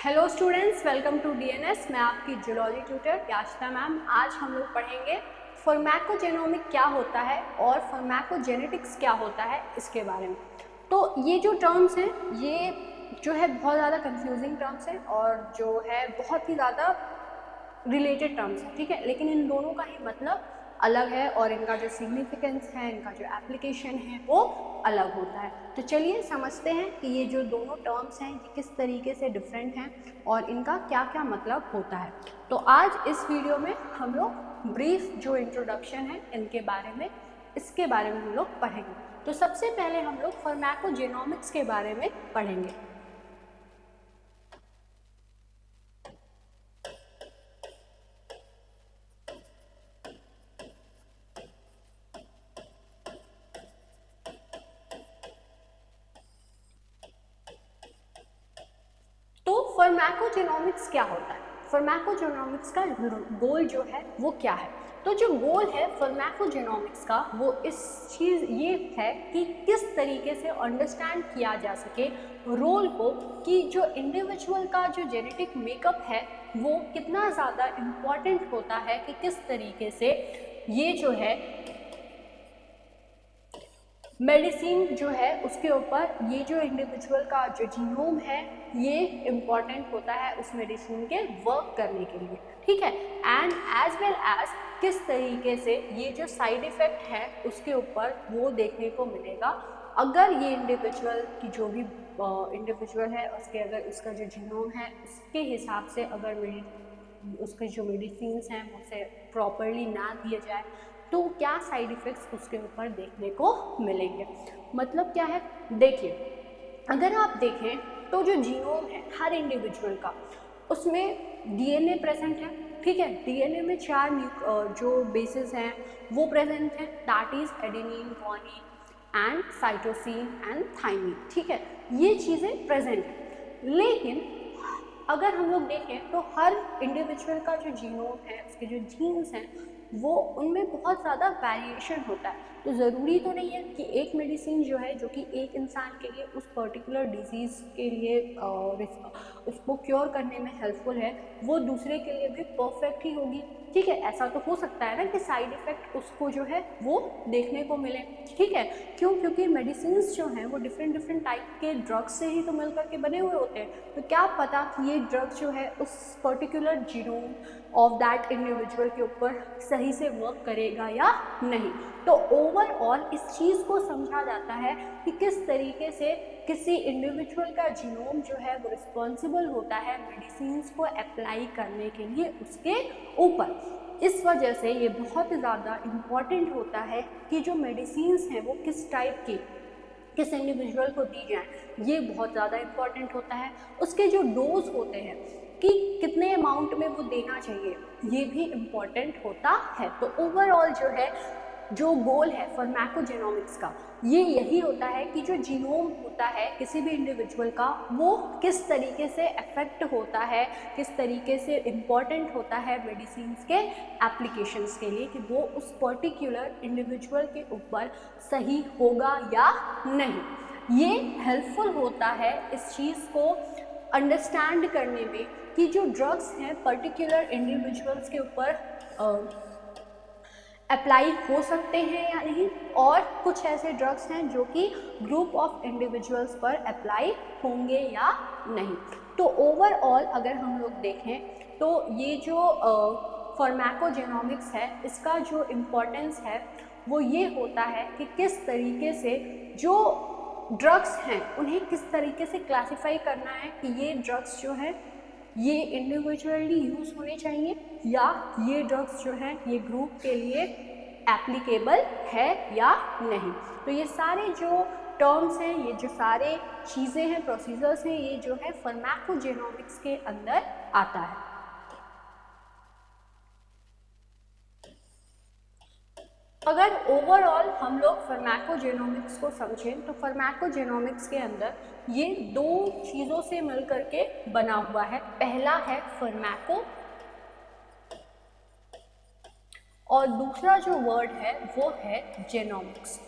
Hello students, welcome to DNS. मैं आपकी zoology tutor याशिता ma'am. आज हम लोग पढ़ेंगे फार्माकोजेनोमिक क्या होता है और फार्माकोजेनेटिक्स क्या होता है इसके बारे में। तो ये जो टर्म्स हैं ये जो है बहुत ज़्यादा कंफ्यूजिंग टर्म्स हैं और जो है बहुत ही ज़्यादा रिलेटेड टर्म्स हैं, ठीक है, लेकिन इन दोनों का ही मतलब अलग है और इनका जो सिग्निफिकेंस है, इनका जो एप्लीकेशन है वो अलग होता है। तो चलिए समझते हैं कि ये जो दोनों टर्म्स हैं ये किस तरीके से डिफरेंट हैं और इनका क्या क्या मतलब होता है। तो आज इस वीडियो में हम लोग ब्रीफ जो इंट्रोडक्शन है इनके बारे में, इसके बारे में हम लोग पढ़ेंगे। तो सबसे पहले हम लोग फार्माकोजेनोमिक्स के बारे में पढ़ेंगे। तो फार्माकोजेनोमिक्स क्या होता है? फार्माकोजेनोमिक्स का गोल जो है वो क्या है? तो जो गोल है फार्माकोजेनोमिक्स का वो इस चीज़ ये है कि किस तरीके से अंडरस्टैंड किया जा सके रोल को, कि जो इंडिविजुअल का जो जेनेटिक मेकअप है वो कितना ज़्यादा इम्पॉर्टेंट होता है, कि किस तरीके से ये जो है मेडिसिन जो है उसके ऊपर ये जो इंडिविजुअल का जो जीनोम है ये इम्पॉर्टेंट होता है उस मेडिसिन के वर्क करने के लिए, ठीक है। एंड एज वेल एज किस तरीके से ये जो साइड इफेक्ट है उसके ऊपर वो देखने को मिलेगा अगर ये इंडिविजुअल की जो भी इंडिविजुअल है उसके अगर उसका जो जीनोम है उसके हिसाब से अगर उसके जो मेडिसिन हैं उसे प्रॉपरली ना दिया जाए तो क्या साइड इफ़ेक्ट्स उसके ऊपर देखने को मिलेंगे। मतलब क्या है, देखिए, अगर आप देखें तो जो जीनोम है हर इंडिविजुअल का उसमें डीएनए प्रेजेंट है, ठीक है। डीएनए में चार जो बेसिस हैं वो प्रेजेंट हैं, that is adenine, guanine and cytosine and thymine, ठीक है। ये चीज़ें प्रेजेंट हैं, लेकिन अगर हम लोग देखें तो हर इंडिविजुअल का जो जीनोम है, उसके जो जीन्स हैं वो उनमें बहुत ज़्यादा वेरिएशन होता है। तो ज़रूरी तो नहीं है कि एक मेडिसिन जो है जो कि एक इंसान के लिए उस पर्टिकुलर डिजीज़ के लिए उसको क्योर करने में हेल्पफुल है वो दूसरे के लिए भी परफेक्ट ही होगी, ठीक है। ऐसा तो हो सकता है ना कि साइड इफ़ेक्ट उसको जो है वो देखने को मिले, ठीक है। क्यों? क्योंकि मेडिसिन जो हैं वो डिफरेंट डिफरेंट टाइप के ड्रग्स से ही तो मिल करके बने हुए होते हैं। तो क्या पता कि ये ड्रग जो है उस particular genome of that individual के ऊपर सही से वर्क करेगा या नहीं। तो ओवरऑल इस चीज़ को समझा जाता है कि किस तरीके से किसी इंडिविजुअल का जीनोम जो है वो रिस्पॉन्सिबल होता है मेडिसिन को अप्लाई करने के लिए उसके ऊपर। इस वजह से ये बहुत ज़्यादा इम्पॉर्टेंट होता है कि जो मेडिसिन हैं वो किस टाइप की किस इंडिविजुअल को दी जाए, ये बहुत ज़्यादा इम्पॉर्टेंट होता है। उसके जो डोज होते हैं कि कितने अमाउंट में वो देना चाहिए ये भी इम्पॉर्टेंट होता है। तो ओवरऑल जो है जो गोल है फार्माकोजेनोमिक्स का ये यही होता है कि जो जीनोम होता है किसी भी इंडिविजुअल का वो किस तरीके से अफेक्ट होता है, किस तरीके से इम्पॉर्टेंट होता है मेडिसिन के एप्लीकेशंस के लिए, कि वो उस पर्टिकुलर इंडिविजुअल के ऊपर सही होगा या नहीं। ये हेल्पफुल होता है इस चीज़ को अंडरस्टैंड करने में कि जो ड्रग्स हैं पर्टिकुलर इंडिविजुअल्स के ऊपर अप्लाई हो सकते हैं या नहीं, और कुछ ऐसे ड्रग्स हैं जो कि ग्रुप ऑफ इंडिविजुअल्स पर अप्लाई होंगे या नहीं। तो ओवरऑल अगर हम लोग देखें तो ये जो फार्माकोजेनोमिक्स है इसका जो इम्पोर्टेंस है वो ये होता है कि किस तरीके से जो ड्रग्स हैं उन्हें किस तरीके से क्लासिफाई करना है कि ये ड्रग्स जो है ये इंडिविजुअली यूज होने चाहिए या ये ड्रग्स जो हैं ये ग्रुप के लिए एप्लीकेबल है या नहीं। तो ये सारे जो टर्म्स हैं, ये जो सारे चीज़ें हैं, प्रोसीजर्स हैं, ये जो है फार्माकोजेनोमिक्स के अंदर आता है। अगर ओवरऑल हम लोग फार्माकोजेनोमिक्स को समझें तो फार्माकोजेनोमिक्स के अंदर ये दो चीज़ों से मिलकर के बना हुआ है। पहला है फार्माको और दूसरा जो वर्ड है वो है जेनोमिक्स।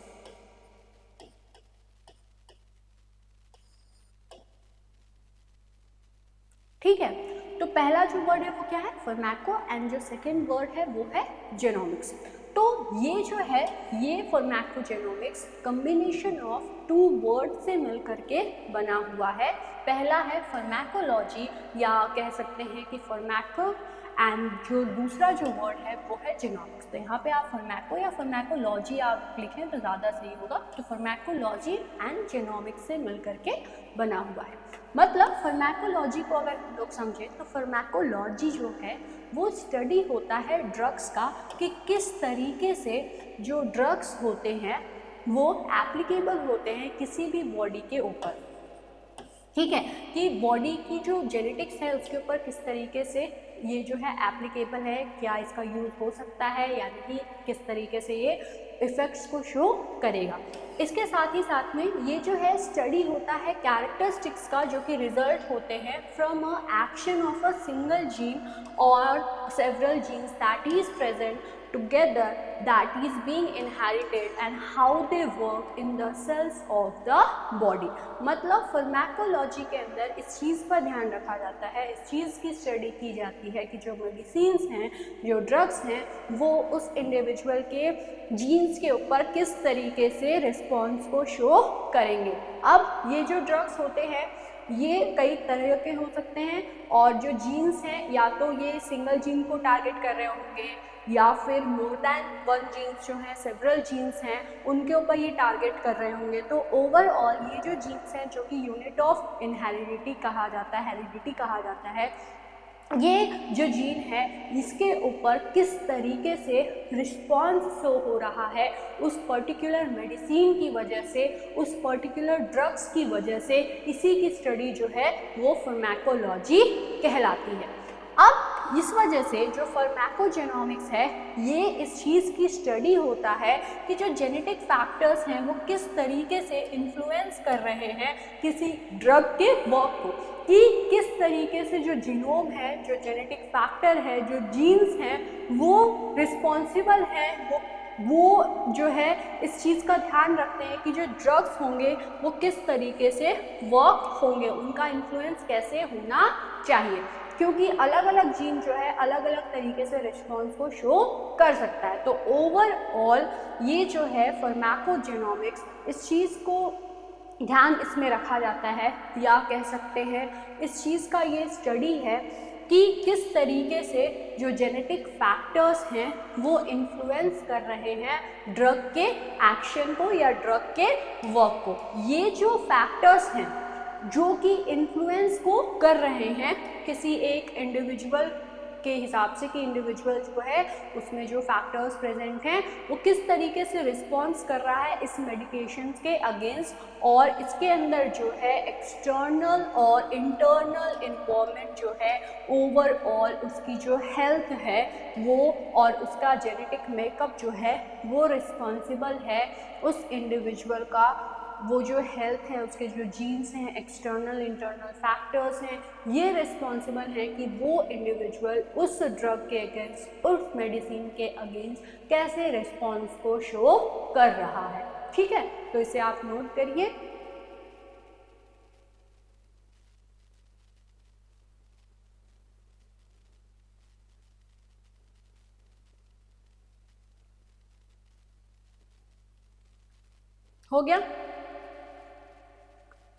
ठीक है। तो पहला जो वर्ड है वो क्या है, फार्माको, एंड जो सेकेंड वर्ड है वो है जेनोमिक्स। तो ये जो है ये pharmacogenomics combination of two word से मिल करके बना हुआ है। पहला है फार्माकोलॉजी, या कह सकते हैं कि फार्माको, एंड जो दूसरा जो वर्ड है वो है जेनोमिक्स। तो यहाँ पे आप फार्माको या फार्माकोलॉजी आप लिखें तो ज़्यादा सही होगा। तो फार्माकोलॉजी एंड जेनोमिक्स से मिल करके बना हुआ है। मतलब फार्माकोलॉजी को अगर हम लोग समझें तो फार्माकोलॉजी जो है वो स्टडी होता है ड्रग्स का, कि किस तरीके से जो ड्रग्स होते हैं वो एप्लीकेबल होते हैं किसी भी बॉडी के ऊपर। ठीक है, कि बॉडी की जो जेनेटिक्स है उसके ऊपर किस तरीके से ये जो है एप्लीकेबल है, क्या इसका यूज़ हो सकता है या नहीं, किस तरीके से ये इफ़ेक्ट्स को शो करेगा। इसके साथ ही साथ में ये जो है स्टडी होता है कैरेक्टरिस्टिक्स का, जो कि रिजल्ट होते हैं from a action of a single gene और several genes that is present together, that is being inherited and how they work in the cells of the body। मतलब फार्माकोलॉजी के अंदर इस चीज़ पर ध्यान रखा जाता है, इस चीज़ की स्टडी की जाती है कि जो मेडिसिन्स हैं, जो ड्रग्स हैं, वो उस इंडिविजुअल के जीन्स के ऊपर किस तरीके से रिस्पॉन्स को शो करेंगे। अब ये जो ड्रग्स होते हैं ये कई तरह के हो सकते हैं, और जो जीन्स हैं या तो ये सिंगल जीन को टारगेट कर रहे होंगे, या फिर मोर दैन वन जीन्स जो हैं, सेवरल जीन्स हैं, उनके ऊपर ये टारगेट कर रहे होंगे। तो ओवरऑल ये जो जीन्स हैं, जो कि यूनिट ऑफ इनहेरिडिटी कहा जाता है, हेरिडिटी कहा जाता है, ये जो जीन है इसके ऊपर किस तरीके से रिस्पॉन्स शो हो रहा है उस पर्टिकुलर मेडिसिन की वजह से, उस पर्टिकुलर ड्रग्स की वजह से, इसी की स्टडी जो है वो फार्माकोलॉजी कहलाती है। अब इस वजह से जो फार्माकोजेनोमिक्स है ये इस चीज़ की स्टडी होता है कि जो जेनेटिक फैक्टर्स हैं वो किस तरीके से इन्फ्लुएंस कर रहे हैं किसी ड्रग के वर्क को, कि किस तरीके से जो जीनोम है, जो जेनेटिक फैक्टर है, जो जीन्स हैं वो रिस्पॉन्सिबल हैं, वो जो है इस चीज़ का ध्यान रखते हैं कि जो ड्रग्स होंगे वो किस तरीके से वर्क होंगे, उनका इन्फ्लुएंस कैसे होना चाहिए, क्योंकि अलग अलग जीन जो है अलग अलग तरीके से रिस्पॉन्स को शो कर सकता है। तो ओवरऑल ये जो है फार्माकोजेनोमिक्स, इस चीज़ को ध्यान इसमें रखा जाता है, या कह सकते हैं इस चीज़ का ये स्टडी है कि किस तरीके से जो जेनेटिक फैक्टर्स हैं वो इन्फ्लुएंस कर रहे हैं ड्रग के एक्शन को या ड्रग के वर्क को। ये जो फैक्टर्स हैं जो कि इन्फ्लुएंस को कर रहे हैं किसी एक इंडिविजुअल के हिसाब से, कि इंडिविजुअल जो है उसमें जो फैक्टर्स प्रेजेंट हैं वो किस तरीके से रिस्पॉन्स कर रहा है इस मेडिकेशंस के अगेंस्ट, और इसके अंदर जो है एक्सटर्नल और इंटरनल इन्वॉल्वमेंट जो है ओवरऑल उसकी जो हेल्थ है वो, और उसका जेनेटिक मेकअप जो है वो रिस्पॉन्सिबल है उस इंडिविजुअल का, वो जो हेल्थ है, उसके जो जीन्स हैं, एक्सटर्नल इंटरनल फैक्टर्स हैं, ये रिस्पॉन्सिबल हैं कि वो इंडिविजुअल उस ड्रग के अगेंस्ट, उस मेडिसिन के अगेंस्ट कैसे रिस्पॉन्स को शो कर रहा है। ठीक है, तो इसे आप नोट करिए। हो गया।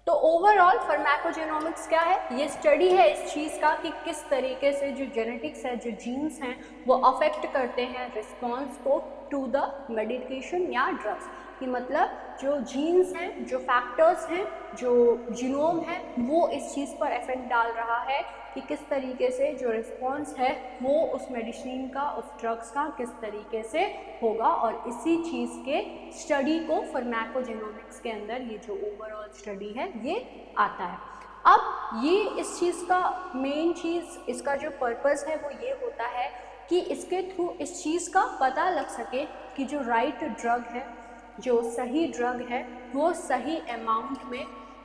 तो ओवरऑल फार्माकोजेनोमिक्स क्या है, ये स्टडी है इस चीज़ का कि किस तरीके से जो जेनेटिक्स है, जो जीन्स हैं, वो अफेक्ट करते हैं रिस्पॉन्स को टू द मेडिकेशन या ड्रग्स। कि मतलब जो जीन्स हैं, जो फैक्टर्स हैं, जो जीनोम है, वो इस चीज़ पर इफेक्ट डाल रहा है कि किस तरीके से जो रिस्पॉन्स है वो उस मेडिसिन का, उस ड्रग्स का किस तरीके से होगा। और इसी चीज़ के स्टडी को फार्माकोजेनोमिक्स के अंदर ये जो ओवरऑल स्टडी है ये आता है। अब ये इस चीज़ का मेन चीज़, इसका जो पर्पस है वो ये होता है कि इसके थ्रू इस चीज़ का पता लग सके कि जो राइट ड्रग है, जो सही ड्रग है, वो सही अमाउंट में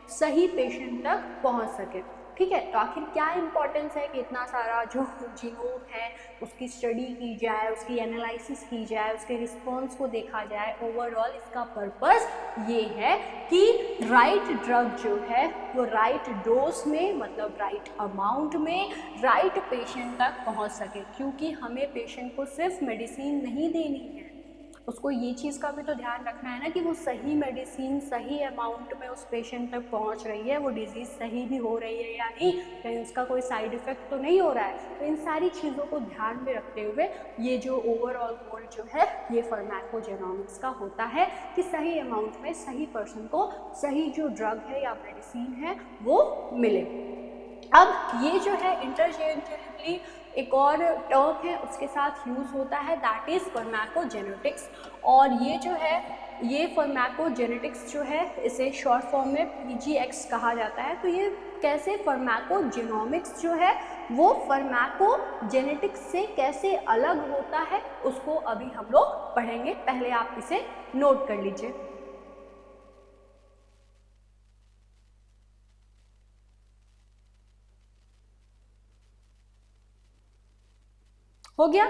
सही पेशेंट तक पहुंच सके। ठीक है। तो आखिर क्या इम्पोर्टेंस है कि इतना सारा जो जीनोम है उसकी स्टडी की जाए, उसकी एनालिसिस की जाए, उसके रिस्पॉन्स को देखा जाए। ओवरऑल इसका पर्पस ये है कि राइट ड्रग जो है वो राइट डोज में, मतलब राइट अमाउंट में, राइट पेशेंट तक पहुंच सके। क्योंकि हमें पेशेंट को सिर्फ मेडिसिन नहीं देनी है, उसको ये चीज़ का भी तो ध्यान रखना है ना कि वो सही मेडिसिन सही अमाउंट में उस पेशेंट तक पहुंच रही है, वो डिजीज़ सही भी हो रही है या नहीं, कहीं उसका कोई साइड इफ़ेक्ट तो नहीं हो रहा है। तो इन सारी चीज़ों को ध्यान में रखते हुए ये जो ओवरऑल गोल जो है ये फार्माकोजेनोमिक्स का होता है कि सही अमाउंट में सही पर्सन को सही जो ड्रग है या मेडिसिन है वो मिले। अब ये जो है इंटरचेंजेबली एक और टर्म है उसके साथ यूज़ होता है, दैट इज़ फार्माकोजेनेटिक्स। और ये जो है ये फार्माकोजेनेटिक्स जो है इसे शॉर्ट फॉर्म में PGX कहा जाता है। तो ये कैसे फार्माकोजेनोमिक्स जो है वो फार्माकोजेनेटिक्स से कैसे अलग होता है उसको अभी हम लोग पढ़ेंगे। पहले आप इसे नोट कर लीजिए। हो गया?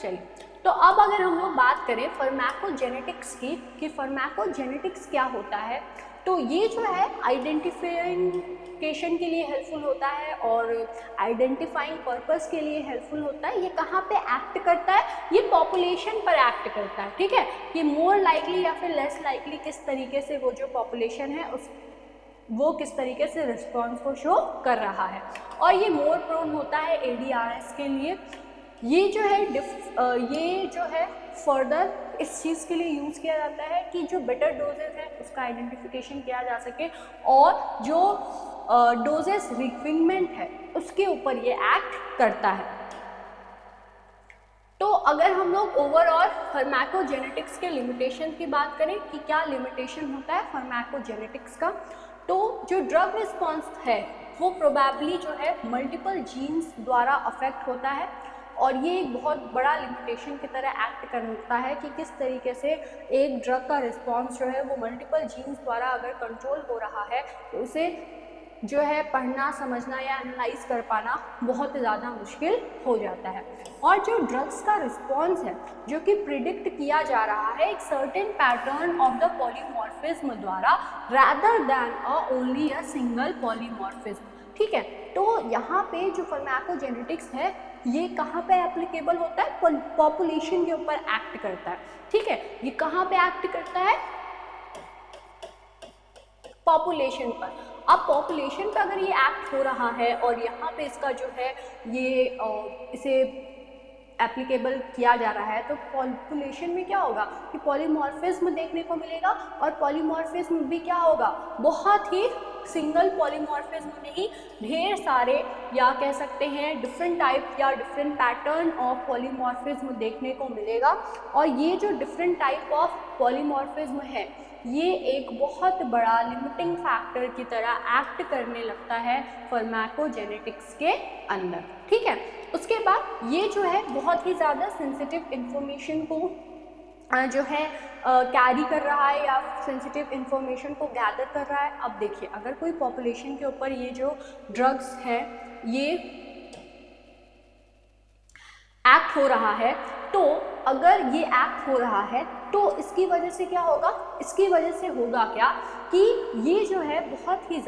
चलिए, तो अब अगर हम लोग बात करें फार्माकोजेनेटिक्स की कि फार्माकोजेनेटिक्स क्या होता है, तो ये जो है आइडेंटिफिकेशन के लिए हेल्पफुल होता है और आइडेंटिफाइंग पर्पस के लिए हेल्पफुल होता है। ये कहाँ पे एक्ट करता है? ये पॉपुलेशन पर एक्ट करता है, ठीक है। कि मोर लाइकली या फिर लेस लाइकली किस तरीके से वो जो पॉपुलेशन है उस वो किस तरीके से रिस्पॉन्स को शो कर रहा है। और ये मोर प्रोन होता है ADRS के लिए। ये जो है फर्दर इस चीज़ के लिए यूज़ किया जाता है कि जो बेटर डोजेज है उसका आइडेंटिफिकेशन किया जा सके और जो डोजेस रिक्वायरमेंट है उसके ऊपर ये एक्ट करता है। तो अगर हम लोग ओवरऑल फार्माकोजेनेटिक्स के लिमिटेशन की बात करें कि क्या लिमिटेशन होता है फार्माकोजेनेटिक्स का, तो जो ड्रग रिस्पॉन्स है वो प्रोबेबली जो है मल्टीपल जीन्स द्वारा अफेक्ट होता है। और ये एक बहुत बड़ा लिमिटेशन की तरह एक्ट करता है कि किस तरीके से एक ड्रग का रिस्पॉन्स जो है वो मल्टीपल जीन्स द्वारा अगर कंट्रोल हो रहा है तो उसे जो है पढ़ना, समझना या एनालाइज कर पाना बहुत ज़्यादा मुश्किल हो जाता है। और जो ड्रग्स का रिस्पॉन्स है जो कि प्रिडिक्ट किया जा रहा है एक certain pattern of the polymorphism द्वारा rather than only a single polymorphism, ठीक है। तो यहाँ पे जो फार्माकोजेनेटिक्स है ये कहाँ पे एप्लीकेबल होता है? पॉपुलेशन के ऊपर एक्ट करता है, ठीक है। ये कहाँ पे एक्ट करता है? पॉपुलेशन पर। अब पॉपुलेशन पर अगर ये एक्ट हो रहा है और यहाँ पे इसका जो है ये इसे एप्लीकेबल किया जा रहा है, तो पॉपुलेशन में क्या होगा कि पॉलीमॉर्फिज्म देखने को मिलेगा। और पॉलीमॉर्फिज्म भी क्या होगा? बहुत ही सिंगल पॉलीमॉर्फिज्म नहीं, ढेर सारे या कह सकते हैं डिफरेंट टाइप या डिफरेंट पैटर्न ऑफ पॉलीमॉर्फिज्म देखने को मिलेगा। और ये जो डिफरेंट टाइप ऑफ पॉलीमॉर्फिज्म है ये एक बहुत बड़ा लिमिटिंग फैक्टर की तरह एक्ट करने लगता है फार्माकोजेनेटिक्स के अंदर, ठीक है। उसके बाद ये जो है बहुत ही ज़्यादा सेंसिटिव इंफॉर्मेशन को जो है कैरी कर रहा है या सेंसिटिव इंफॉर्मेशन को गैदर कर रहा है। अब देखिए, अगर कोई पॉपुलेशन के ऊपर ये जो ड्रग्स है ये एक्ट हो रहा है, तो अगर ये एक्ट हो रहा है तो इसकी वजह से क्या होगा? इसकी वजह से होगा क्या कि ये जो है बहुत ही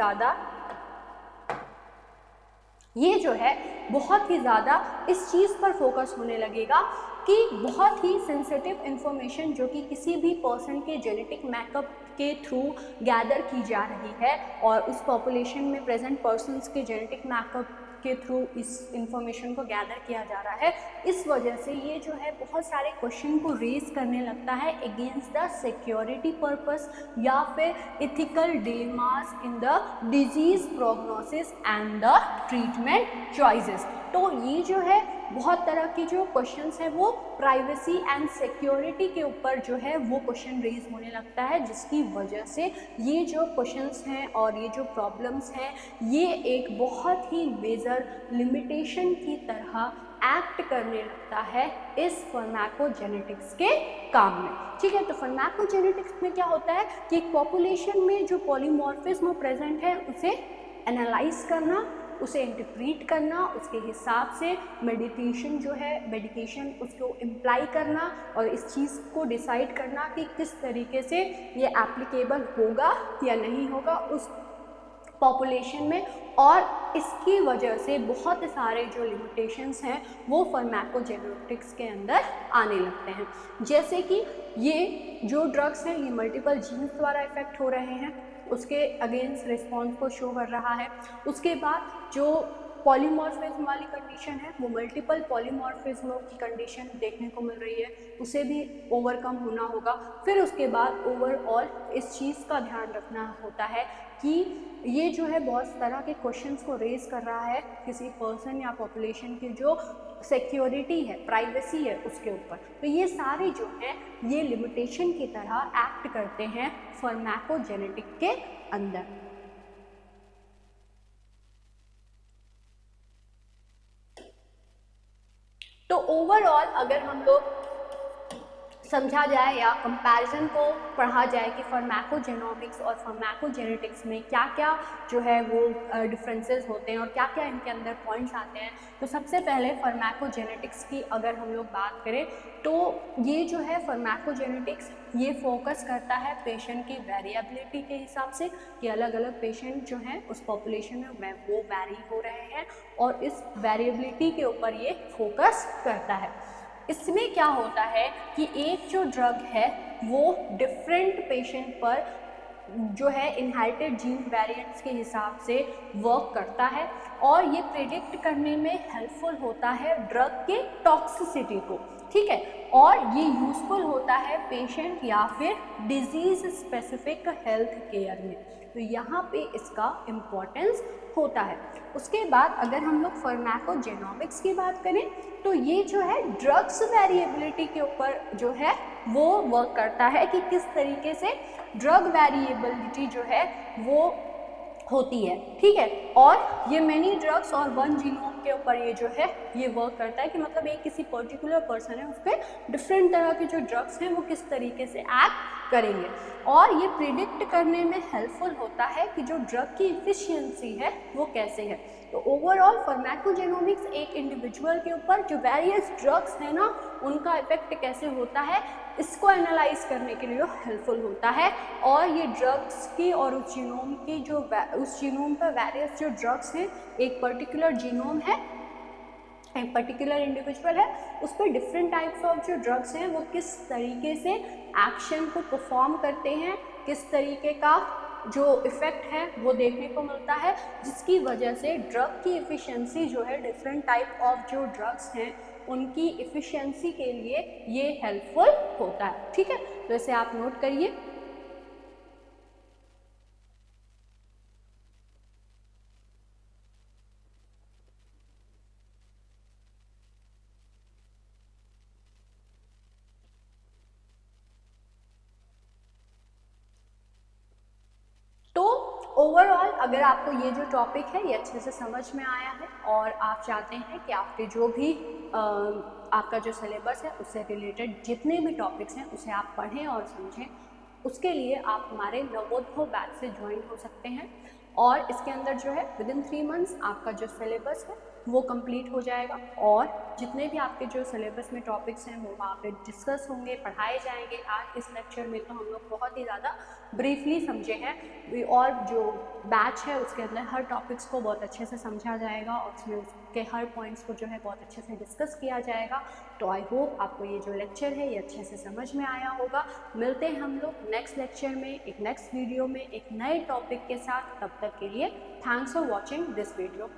ज़्यादा इस चीज़ पर फोकस होने लगेगा कि बहुत ही सेंसिटिव इंफॉर्मेशन जो कि किसी भी पर्सन के जेनेटिक मैकअप के थ्रू गैदर की जा रही है और उस पॉपुलेशन में प्रेजेंट पर्सन्स के जेनेटिक मैकअप के थ्रू इस इंफॉर्मेशन को गैदर किया जा रहा है। इस वजह से ये जो है बहुत सारे क्वेश्चन को रेज करने लगता है अगेंस्ट द सिक्योरिटी पर्पस या फिर ethical dilemmas in the disease prognosis and the treatment choices. तो ये जो है बहुत तरह की जो क्वेश्चंस है वो प्राइवेसी एंड सिक्योरिटी के ऊपर जो है वो क्वेश्चन रेज होने लगता है, जिसकी वजह से ये जो क्वेश्चंस हैं और ये जो प्रॉब्लम्स हैं ये एक बहुत ही मेजर लिमिटेशन की तरह एक्ट करने लगता है इस फार्माकोजेनेटिक्स के काम में, ठीक है। तो फार्माकोजेनेटिक्स में क्या होता है कि एक पॉपुलेशन में जो पॉलीमॉर्फिज्म प्रेजेंट है उसे एनालाइज करना, उसे इंटरप्रीट करना, उसके हिसाब से मेडिकेशन उसको इम्प्लाई करना और इस चीज़ को डिसाइड करना कि किस तरीके से ये एप्लीकेबल होगा या नहीं होगा उस पॉपुलेशन में। और इसकी वजह से बहुत सारे जो लिमिटेशंस हैं वो फार्माकोजेनेटिक्स के अंदर आने लगते हैं, जैसे कि ये जो ड्रग्स हैं ये मल्टीपल जीन्स द्वारा इफेक्ट हो रहे हैं, उसके अगेंस्ट रिस्पॉन्स को शो कर रहा है। उसके बाद जो पॉलीमॉर्फिज्म वाली कंडीशन है वो मल्टीपल पॉलीमॉर्फिज्मों की कंडीशन देखने को मिल रही है, उसे भी ओवरकम होना होगा। फिर उसके बाद ओवरऑल इस चीज़ का ध्यान रखना होता है कि ये जो है बहुत तरह के क्वेश्चंस को रेज कर रहा है किसी पर्सन या पॉपुलेशन की जो सिक्योरिटी है, प्राइवेसी है उसके ऊपर। तो ये सारे जो हैं ये लिमिटेशन की तरह एक्ट करते हैं फार्माकोजेनेटिक के अंदर। तो ओवरऑल अगर हम लोग समझा जाए या कंपैरिजन को पढ़ा जाए कि फार्माकोजेनोमिक्स और फार्माकोजेनेटिक्स में क्या क्या जो है वो डिफरेंसेस होते हैं और क्या क्या इनके अंदर पॉइंट्स आते हैं, तो सबसे पहले फार्माकोजेनेटिक्स की अगर हम लोग बात करें तो ये जो है फार्माकोजेनेटिक्स ये फोकस करता है पेशेंट की वेरिएबिलिटी के हिसाब से कि अलग अलग पेशेंट जो हैं उस पॉपुलेशन में वो वेरी हो रहे हैं और इस वेरिएबिलिटी के ऊपर ये फोकस करता है। इसमें क्या होता है कि एक जो ड्रग है वो डिफरेंट पेशेंट पर जो है इनहेरिटेड जीन वेरिएंट्स के हिसाब से वर्क करता है और ये प्रेडिक्ट करने में हेल्पफुल होता है ड्रग के टॉक्सिसिटी को, ठीक है, और ये यूजफुल होता है पेशेंट या फिर डिजीज स्पेसिफिक हेल्थ केयर में। तो यहाँ पे इसका इम्पोर्टेंस होता है। उसके बाद अगर हम लोग फार्माकोजेनोमिक्स की बात करें तो ये जो है ड्रग्स वेरिएबिलिटी के ऊपर जो है वो वर्क करता है कि किस तरीके से ड्रग वेरिएबिलिटी जो है वो होती है, ठीक है। और ये मेनी ड्रग्स और वन जीनोम के ऊपर ये जो है ये वर्क करता है कि मतलब एक किसी पर्टिकुलर पर्सन है उस पर डिफरेंट तरह के जो ड्रग्स हैं वो किस तरीके से एक्ट करेंगे और ये प्रिडिक्ट करने में हेल्पफुल होता है कि जो ड्रग की इफिशियंसी है वो कैसे है। तो ओवरऑल फार्माकोजेनोमिक्स एक इंडिविजुअल के ऊपर जो वेरियस ड्रग्स हैं ना उनका इफेक्ट कैसे होता है इसको एनालाइज करने के लिए हेल्पफुल होता है और ये ड्रग्स की और उस जीनोम की जो उस जीनोम पर वेरियस जो ड्रग्स हैं, एक पर्टिकुलर जीनोम है, एक पर्टिकुलर इंडिविजुअल है, उस पर डिफरेंट टाइप्स ऑफ जो ड्रग्स हैं वो किस तरीके से एक्शन को परफॉर्म करते हैं, किस तरीके का जो इफ़ेक्ट है वो देखने को मिलता है, जिसकी वजह से ड्रग की एफिशिएंसी जो है डिफरेंट टाइप ऑफ जो ड्रग्स हैं उनकी एफिशिएंसी के लिए ये हेल्पफुल होता है, ठीक है। तो इसे आप नोट करिए। ओवरऑल अगर आपको ये जो टॉपिक है ये अच्छे से समझ में आया है और आप चाहते हैं कि आपके जो भी आपका जो सिलेबस है उससे रिलेटेड जितने भी टॉपिक्स हैं उसे आप पढ़ें और समझें, उसके लिए आप हमारे नवोदय बैच से ज्वाइन हो सकते हैं और इसके अंदर जो है विदिन 3 मंथ्स आपका जो सिलेबस है वो कंप्लीट हो जाएगा और जितने भी आपके जो सिलेबस में टॉपिक्स हैं वो वहाँ पे डिस्कस होंगे, पढ़ाए जाएंगे। आज इस लेक्चर में तो हम लोग बहुत ही ज़्यादा ब्रीफली समझे हैं और जो बैच है उसके अंदर हर टॉपिक्स को बहुत अच्छे से समझा जाएगा और उसमें उसके हर पॉइंट्स को जो है बहुत अच्छे से डिस्कस किया जाएगा। तो आई होप आपको ये जो लेक्चर है ये अच्छे से समझ में आया होगा। मिलते हैं हम लोग नेक्स्ट लेक्चर में, एक नेक्स्ट वीडियो में एक नए टॉपिक के साथ। तब तक के लिए thanks for watching this video.